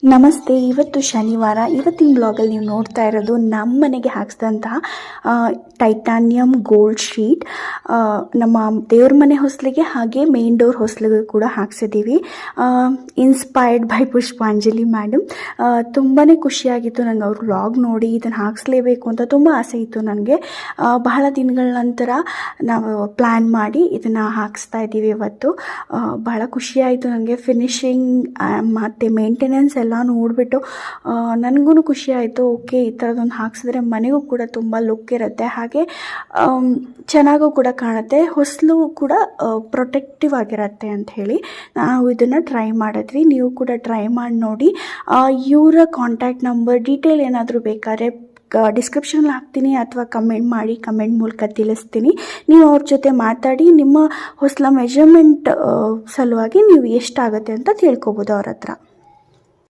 ನಮಸ್ತೆ. ಇವತ್ತು ಶನಿವಾರ. ಇವತ್ತಿನ ಬ್ಲಾಗಲ್ಲಿ ನೀವು ನೋಡ್ತಾ ಇರೋದು ನಮ್ಮ ಮನೆಗೆ ಹಾಕ್ಸಿದಂತಹ ಟೈಟಾನಿಯಂ ಗೋಲ್ಡ್ ಶೀಟ್ ನಮ್ಮ ದೇವ್ರ ಮನೆ ಹೊಸ್ಲಿಗೆ ಹಾಗೆ ಮೇನ್ ಡೋರ್ ಹೊಸ್ಲಿಗೆ ಕೂಡ ಹಾಕ್ಸಿದ್ದೀವಿ. Inspired by Pushpanjali madam. ತುಂಬಾ ಖುಷಿಯಾಗಿತ್ತು ನನಗೆ ಅವ್ರ ವ್ಲಾಗ್ ನೋಡಿ. ಇದನ್ನು ಹಾಕ್ಸ್ಲೇಬೇಕು ಅಂತ ತುಂಬ ಆಸೆ ಇತ್ತು ನನಗೆ. ಬಹಳ ದಿನಗಳ ನಂತರ ನಾವು ಪ್ಲ್ಯಾನ್ ಮಾಡಿ ಇದನ್ನು ಹಾಕಿಸ್ತಾ ಇದ್ದೀವಿ ಇವತ್ತು. ಬಹಳ ಖುಷಿಯಾಯಿತು ನನಗೆ. ಫಿನಿಶಿಂಗ್ ಮತ್ತು ಮೇಂಟೆನೆನ್ಸ್ ಎಲ್ಲ ನೋಡಿಬಿಟ್ಟು ನನಗೂ ಖುಷಿ ಆಯಿತು. ಓಕೆ, ಈ ಥರದೊಂದು ಹಾಕ್ಸಿದ್ರೆ ಮನೆಗೂ ಕೂಡ ತುಂಬ ಲುಕ್ ಇರುತ್ತೆ, ಹಾಗೆ ಚೆನ್ನಾಗೂ ಕೂಡ ಕಾಣುತ್ತೆ, ಹೊಸಲು ಕೂಡ ಪ್ರೊಟೆಕ್ಟಿವ್ ಆಗಿರುತ್ತೆ ಅಂತ ಹೇಳಿ ನಾವು ಇದನ್ನು ಟ್ರೈ ಮಾಡಿದ್ವಿ. ನೀವು ಕೂಡ ಟ್ರೈ ಮಾಡಿ ನೋಡಿ. ಇವರ ಕಾಂಟ್ಯಾಕ್ಟ್ ನಂಬರ್ ಡೀಟೇಲ್ ಏನಾದರೂ ಬೇಕಾದ್ರೆ ಡಿಸ್ಕ್ರಿಪ್ಷನಲ್ಲಿ ಹಾಕ್ತೀನಿ ಅಥವಾ ಕಮೆಂಟ್ ಮೂಲಕ ತಿಳಿಸ್ತೀನಿ. ನೀವು ಅವ್ರ ಜೊತೆ ಮಾತಾಡಿ ನಿಮ್ಮ ಹೊಸಲ ಮೆಜರ್ಮೆಂಟ್ ಸಲುವಾಗಿ ನೀವು ಎಷ್ಟಾಗುತ್ತೆ ಅಂತ ತಿಳ್ಕೊಬೋದು ಅವ್ರ ಹತ್ರ.